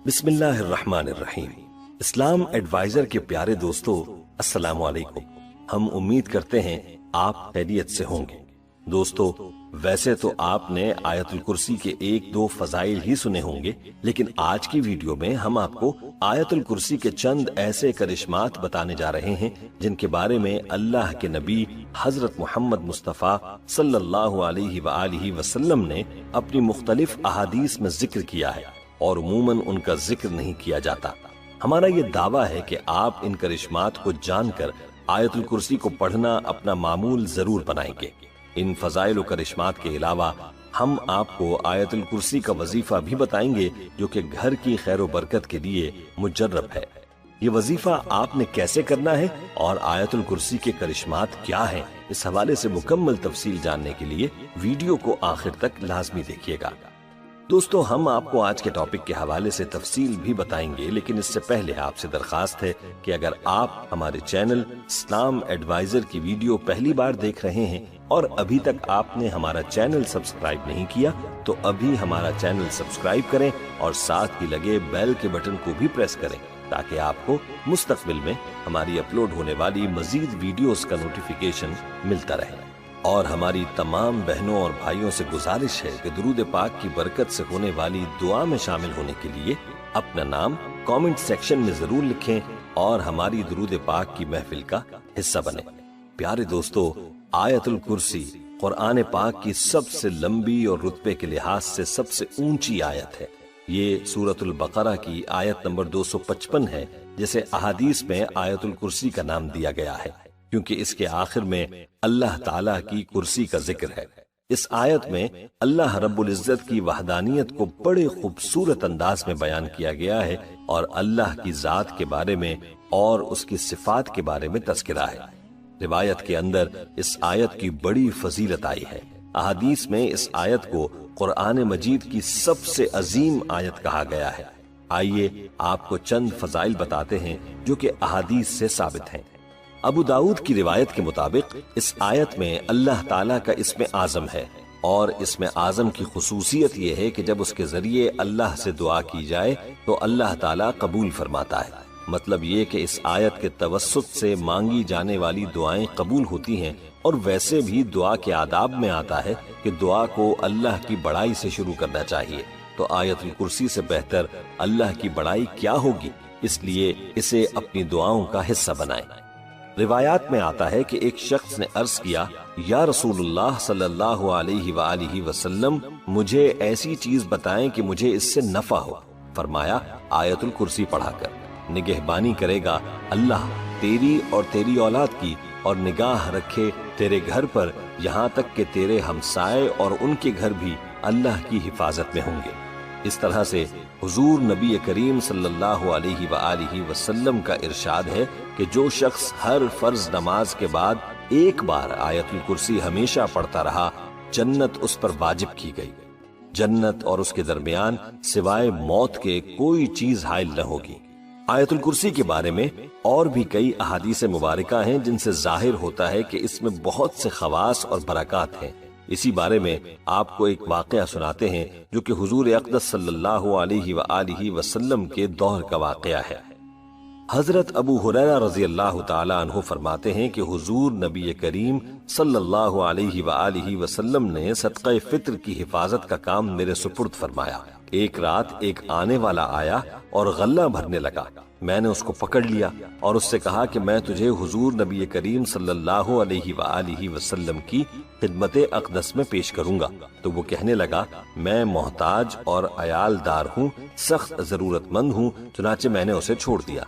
بسم اللہ الرحمن الرحیم۔ اسلام ایڈوائزر کے پیارے دوستو، السلام علیکم۔ ہم امید کرتے ہیں آپ خیریت سے ہوں گے۔ دوستو، ویسے تو آپ نے آیت الکرسی کے ایک دو فضائل ہی سنے ہوں گے، لیکن آج کی ویڈیو میں ہم آپ کو آیت الکرسی کے چند ایسے کرشمات بتانے جا رہے ہیں جن کے بارے میں اللہ کے نبی حضرت محمد مصطفیٰ صلی اللہ علیہ وآلہ وسلم نے اپنی مختلف احادیث میں ذکر کیا ہے، اور عموماً ان کا ذکر نہیں کیا جاتا۔ ہمارا یہ دعویٰ ہے کہ آپ ان کرشمات کو جان کر آیت الکرسی کو پڑھنا اپنا معمول ضرور بنائیں گے۔ ان فضائل و کرشمات کے علاوہ ہم آپ کو آیت الکرسی کا وظیفہ بھی بتائیں گے، جو کہ گھر کی خیر و برکت کے لیے مجرب ہے۔ یہ وظیفہ آپ نے کیسے کرنا ہے اور آیت الکرسی کے کرشمات کیا ہیں، اس حوالے سے مکمل تفصیل جاننے کے لیے ویڈیو کو آخر تک لازمی دیکھیے گا۔ دوستو، ہم آپ کو آج کے ٹاپک کے حوالے سے تفصیل بھی بتائیں گے، لیکن اس سے پہلے آپ سے درخواست ہے کہ اگر آپ ہمارے چینل اسلام ایڈوائزر کی ویڈیو پہلی بار دیکھ رہے ہیں اور ابھی تک آپ نے ہمارا چینل سبسکرائب نہیں کیا تو ابھی ہمارا چینل سبسکرائب کریں اور ساتھ ہی لگے بیل کے بٹن کو بھی پریس کریں تاکہ آپ کو مستقبل میں ہماری اپلوڈ ہونے والی مزید ویڈیوز کا نوٹیفیکیشن ملتا رہے۔ اور ہماری تمام بہنوں اور بھائیوں سے گزارش ہے کہ درود پاک کی برکت سے ہونے والی دعا میں شامل ہونے کے لیے اپنا نام کامنٹ سیکشن میں ضرور لکھیں اور ہماری درود پاک کی محفل کا حصہ بنیں۔ پیارے دوستو، آیت الکرسی قرآن پاک کی سب سے لمبی اور رتبے کے لحاظ سے سب سے اونچی آیت ہے۔ یہ سورۃ البقرہ کی آیت نمبر 255 ہے، جسے احادیث میں آیت الکرسی کا نام دیا گیا ہے کیونکہ اس کے آخر میں اللہ تعالیٰ کی کرسی کا ذکر ہے۔ اس آیت میں اللہ رب العزت کی وحدانیت کو بڑے خوبصورت انداز میں بیان کیا گیا ہے اور اللہ کی ذات کے بارے میں اور اس کی صفات کے بارے میں تذکرہ ہے۔ روایت کے اندر اس آیت کی بڑی فضیلت آئی ہے۔ احادیث میں اس آیت کو قرآن مجید کی سب سے عظیم آیت کہا گیا ہے۔ آئیے آپ کو چند فضائل بتاتے ہیں جو کہ احادیث سے ثابت ہیں۔ ابو داؤد کی روایت کے مطابق اس آیت میں اللہ تعالیٰ کا اسم اعظم ہے، اور اسم اعظم کی خصوصیت یہ ہے کہ جب اس کے ذریعے اللہ سے دعا کی جائے تو اللہ تعالیٰ قبول فرماتا ہے۔ مطلب یہ کہ اس آیت کے توسط سے مانگی جانے والی دعائیں قبول ہوتی ہیں، اور ویسے بھی دعا کے آداب میں آتا ہے کہ دعا کو اللہ کی بڑائی سے شروع کرنا چاہیے، تو آیت الکرسی سے بہتر اللہ کی بڑائی کیا ہوگی، اس لیے اسے اپنی دعاؤں کا حصہ بنائیں۔ روایات میں آتا ہے کہ ایک شخص نے عرض کیا، یا رسول اللہ صلی اللہ علیہ وآلہ وسلم، مجھے ایسی چیز بتائیں کہ مجھے اس سے نفع ہو۔ فرمایا، آیت الکرسی پڑھا کر۔ نگہبانی کرے گا اللہ تیری اور تیری اولاد کی، اور نگاہ رکھے تیرے گھر پر، یہاں تک کہ تیرے ہمسائے اور ان کے گھر بھی اللہ کی حفاظت میں ہوں گے۔ اس طرح سے حضور نبی کریم صلی اللہ علیہ وآلہ وسلم کا ارشاد ہے کہ جو شخص ہر فرض نماز کے بعد ایک بار آیت الکرسی ہمیشہ پڑھتا رہا، جنت اس پر واجب کی گئی۔ جنت اور اس کے درمیان سوائے موت کے کوئی چیز حائل نہ ہوگی۔ آیت الکرسی کے بارے میں اور بھی کئی احادیث مبارکہ ہیں جن سے ظاہر ہوتا ہے کہ اس میں بہت سے خواص اور برکات ہیں۔ اسی بارے میں آپ کو ایک واقعہ سناتے ہیں جو کہ حضور اقدس صلی اللہ علیہ وآلہ وسلم کے دور کا واقعہ ہے۔ حضرت ابو ہریرہ رضی اللہ تعالی عنہ فرماتے ہیں کہ حضور نبی کریم صلی اللہ علیہ وآلہ وسلم نے صدقہ فطر کی حفاظت کا کام میرے سپرد فرمایا۔ ایک رات ایک آنے والا آیا اور غلہ بھرنے لگا۔ میں نے اس کو پکڑ لیا اور اس سے کہا کہ میں تجھے حضور نبی کریم صلی اللہ علیہ وآلہ وسلم کی خدمت اقدس میں پیش کروں گا۔ تو وہ کہنے لگا، میں محتاج اور عیال دار ہوں، سخت ضرورت مند ہوں، چنانچہ میں نے اسے چھوڑ دیا۔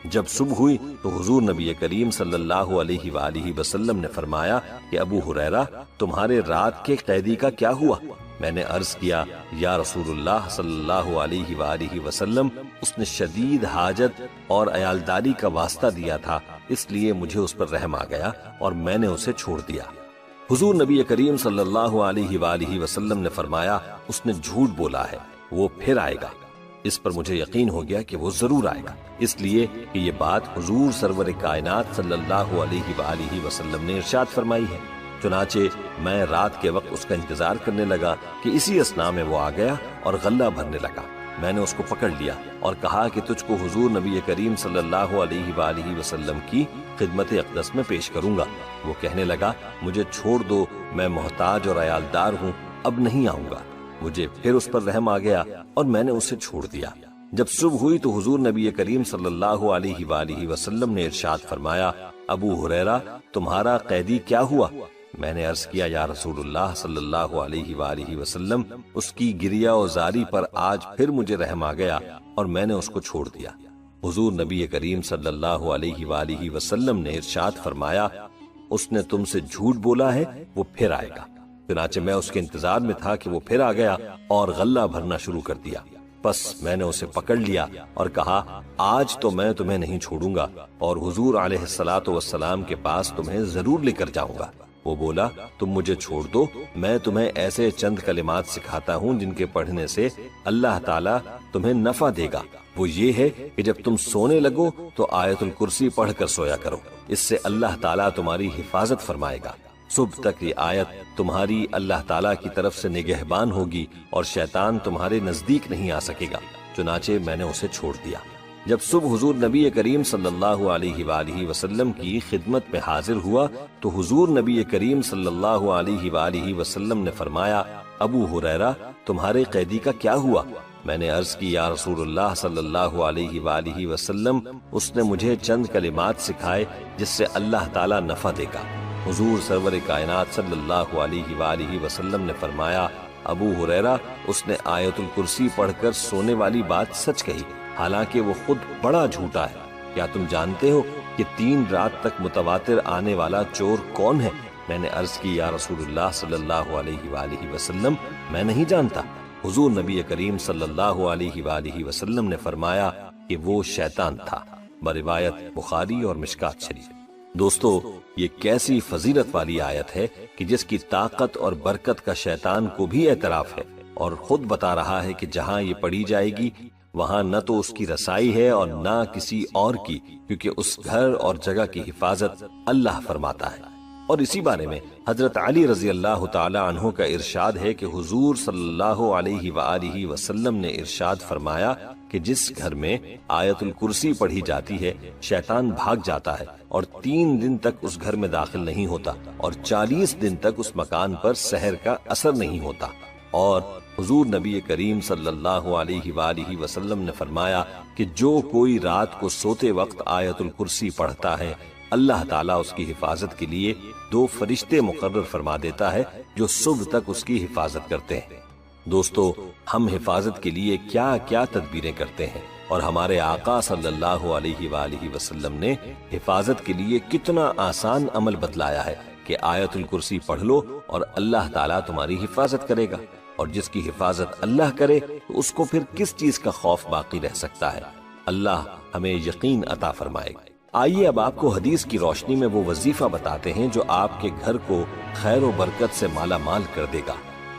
جب صبح ہوئی تو حضور نبی کریم صلی اللہ علیہ وآلہ وسلم نے فرمایا کہ ابو ہریرہ، تمہارے رات کے قیدی کا کیا ہوا؟ میں نے عرض کیا، یا رسول اللہ صلی اللہ علیہ وآلہ وسلم، اس نے شدید حاجت اور عیالداری کا واسطہ دیا تھا، اس لیے مجھے اس پر رحم آ گیا اور میں نے اسے چھوڑ دیا۔ حضور نبی کریم صلی اللہ علیہ وآلہ وسلم نے فرمایا، اس نے جھوٹ بولا ہے، وہ پھر آئے گا۔ اس پر مجھے یقین ہو گیا کہ وہ ضرور آئے گا، اس لیے کہ یہ بات حضور سرور کائنات صلی اللہ علیہ وآلہ وسلم نے ارشاد فرمائی ہے۔ چنانچہ میں رات کے وقت اس کا انتظار کرنے لگا کہ اسی اثناء میں وہ آ گیا اور غلہ بھرنے لگا۔ میں نے اس کو پکڑ لیا اور کہا کہ تجھ کو حضور نبی کریم صلی اللہ علیہ وآلہ وسلم کی خدمت اقدس میں پیش کروں گا۔ وہ کہنے لگا مجھے چھوڑ دو، میں محتاج اور عیالدار ہوں، اب نہیں آؤں گا۔ مجھے پھر اس پر رحم آ گیا اور میں نے اسے چھوڑ دیا۔ جب صبح ہوئی تو حضور نبی کریم صلی اللہ علیہ وآلہ وسلم نے ارشاد فرمایا، ابو ہریرہ تمہارا قیدی کیا ہوا؟ میں نے عرض کیا یا رسول اللہ صلی اللہ علیہ وآلہ وسلم، اس کی گریہ و زاری پر آج پھر مجھے رحم آ گیا اور میں نے اس کو چھوڑ دیا۔ حضور نبی کریم صلی اللہ علیہ وآلہ وسلم نے ارشاد فرمایا، اس نے تم سے جھوٹ بولا ہے، وہ پھر آئے گا۔ چنانچہ میں اس کے انتظار میں تھا کہ وہ پھر آ گیا اور غلہ بھرنا شروع کر دیا۔ پس میں نے اسے پکڑ لیا اور کہا آج تو میں تمہیں نہیں چھوڑوں گا اور حضور علیہ الصلوۃ والسلام کے پاس تمہیں ضرور لے کر جاؤں گا۔ وہ بولا تم مجھے چھوڑ دو، میں تمہیں ایسے چند کلمات سکھاتا ہوں جن کے پڑھنے سے اللہ تعالیٰ تمہیں نفع دے گا۔ وہ یہ ہے کہ جب تم سونے لگو تو آیت الکرسی پڑھ کر سویا کرو، اس سے اللہ تعالیٰ تمہاری حفاظت فرمائے گا۔ صبح تک یہ آیت تمہاری اللہ تعالیٰ کی طرف سے نگہبان ہوگی اور شیطان تمہارے نزدیک نہیں آ سکے گا۔ چنانچہ میں نے اسے چھوڑ دیا۔ جب صبح حضور نبی کریم صلی اللہ علیہ وآلہ وسلم کی خدمت میں حاضر ہوا تو حضور نبی کریم صلی اللہ علیہ وآلہ وسلم نے فرمایا، ابو ہریرہ تمہارے قیدی کا کیا ہوا؟ میں نے عرض کی یا رسول اللہ صلی اللہ علیہ وآلہ وسلم، اس نے مجھے چند کلمات سکھائے جس سے اللہ تعالیٰ نفع دے گا۔ حضور سرور کائنات صلی اللہ علیہ وآلہ وسلم نے فرمایا، ابو ہریرہ اس نے آیت الکرسی پڑھ کر سونے والی بات سچ کہی، حالانکہ وہ خود بڑا جھوٹا ہے۔ کیا تم جانتے ہو کہ 3 رات تک متواتر آنے والا چور کون ہے؟ میں نے عرض کی یا رسول اللہ صلی اللہ علیہ وآلہ وسلم، میں نہیں جانتا۔ حضور نبی کریم صلی اللہ علیہ وآلہ وسلم نے فرمایا کہ وہ شیطان تھا، بروایت بخاری اور مشکات شریف۔ دوستو، یہ کیسی فضیلت والی آیت ہے کہ جس کی طاقت اور برکت کا شیطان کو بھی اعتراف ہے، اور خود بتا رہا ہے کہ جہاں یہ پڑھی جائے گی وہاں نہ تو اس کی رسائی ہے اور نہ کسی اور کی، کیونکہ اس گھر اور جگہ کی حفاظت اللہ فرماتا ہے۔ اور اسی بارے میں حضرت علی رضی اللہ تعالی عنہ کا ارشاد ہے کہ حضور صلی اللہ علیہ وآلہ وسلم نے ارشاد فرمایا کہ جس گھر میں آیت الکرسی پڑھی جاتی ہے شیطان بھاگ جاتا ہے اور 3 دن تک اس گھر میں داخل نہیں ہوتا اور 40 دن تک اس مکان پر سحر کا اثر نہیں ہوتا۔ اور حضور نبی کریم صلی اللہ علیہ وآلہ وسلم نے فرمایا کہ جو کوئی رات کو سوتے وقت آیت الکرسی پڑھتا ہے اللہ تعالیٰ اس کی حفاظت کے لیے 2 فرشتے مقرر فرما دیتا ہے جو صبح تک اس کی حفاظت کرتے ہیں۔ دوستو، ہم حفاظت کے لیے کیا کیا تدبیریں کرتے ہیں اور ہمارے آقا صلی اللہ علیہ وآلہ وسلم نے حفاظت کے لیے کتنا آسان عمل بتلایا ہے کہ آیت الکرسی پڑھ لو اور اللہ تعالیٰ تمہاری حفاظت کرے گا، اور جس کی حفاظت اللہ کرے تو اس کو پھر کس چیز کا خوف باقی رہ سکتا ہے۔ اللہ ہمیں یقین عطا فرمائے گا۔ آئیے اب آپ کو حدیث کی روشنی میں وہ وظیفہ بتاتے ہیں جو آپ کے گھر کو خیر و برکت سے مالا مال کر دے گا۔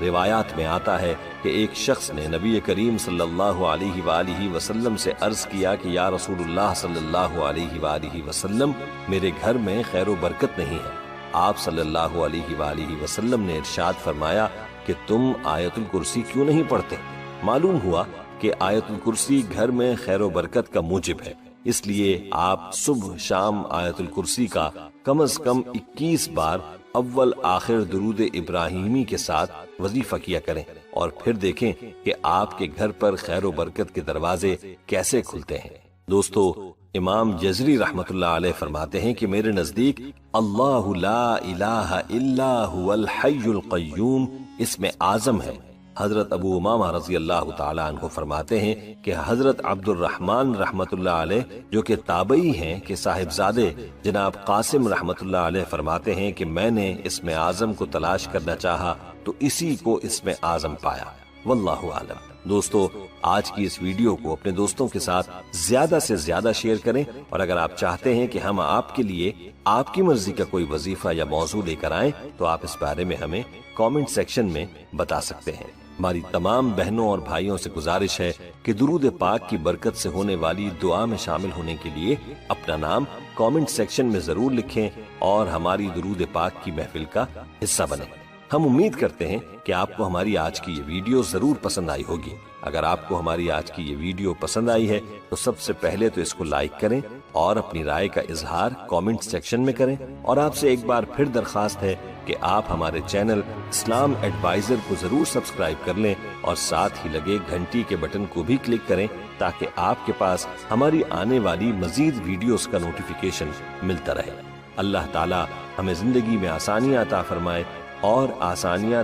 روایات میں آتا ہے کہ ایک شخص نے نبی کریم صلی اللہ علیہ وآلہ وسلم سے عرض کیا کہ یا رسول اللہ صلی اللہ علیہ وآلہ وسلم، میرے گھر میں خیر و برکت نہیں ہے۔ آپ صلی اللہ علیہ وآلہ وسلم نے ارشاد فرمایا کہ تم آیت الکرسی کیوں نہیں پڑھتے؟ معلوم ہوا کہ آیت الکرسی گھر میں خیر و برکت کا موجب ہے، اس لیے آپ صبح شام آیت الکرسی کا کم از کم 21 بار اول آخر درود ابراہیمی کے ساتھ وظیفہ کیا کریں، اور پھر دیکھیں کہ آپ کے گھر پر خیر و برکت کے دروازے کیسے کھلتے ہیں۔ دوستو، امام جزری رحمت اللہ علیہ فرماتے ہیں کہ میرے نزدیک اللہ لا الہ الا هو الحی القیوم اسم اعظم ہے۔ حضرت ابو امامہ رضی اللہ تعالی عنہ فرماتے ہیں کہ حضرت عبد الرحمن رحمت اللہ علیہ جو کہ تابعی ہیں کہ صاحبزادے جناب قاسم رحمت اللہ علیہ فرماتے ہیں کہ میں نے اسم اعظم کو تلاش کرنا چاہا تو اسی کو اسم اعظم پایا، واللہ اعلم۔ دوستو، آج کی اس ویڈیو کو اپنے دوستوں کے ساتھ زیادہ سے زیادہ شیئر کریں، اور اگر آپ چاہتے ہیں کہ ہم آپ کے لیے آپ کی مرضی کا کوئی وظیفہ یا موضوع لے کر آئیں تو آپ اس بارے میں ہمیں کامنٹ سیکشن میں بتا سکتے ہیں۔ ہماری تمام بہنوں اور بھائیوں سے گزارش ہے کہ درود پاک کی برکت سے ہونے والی دعا میں شامل ہونے کے لیے اپنا نام کامنٹ سیکشن میں ضرور لکھیں اور ہماری درود پاک کی محفل کا حصہ بنیں۔ ہم امید کرتے ہیں کہ آپ کو ہماری آج کی یہ ویڈیو ضرور پسند آئی ہوگی۔ اگر آپ کو ہماری آج کی یہ ویڈیو پسند آئی ہے تو سب سے پہلے تو اس کو لائک کریں اور اپنی رائے کا اظہار کامنٹ سیکشن میں کریں، اور آپ سے ایک بار پھر درخواست ہے کہ آپ ہمارے چینل اسلام ایڈوائزر کو ضرور سبسکرائب کر لیں اور ساتھ ہی لگے گھنٹی کے بٹن کو بھی کلک کریں تاکہ آپ کے پاس ہماری آنے والی مزید ویڈیوز کا نوٹیفیکیشن ملتا رہے۔ اللہ تعالی ہمیں زندگی میں آسانیاں عطا فرمائے اور آسانیاں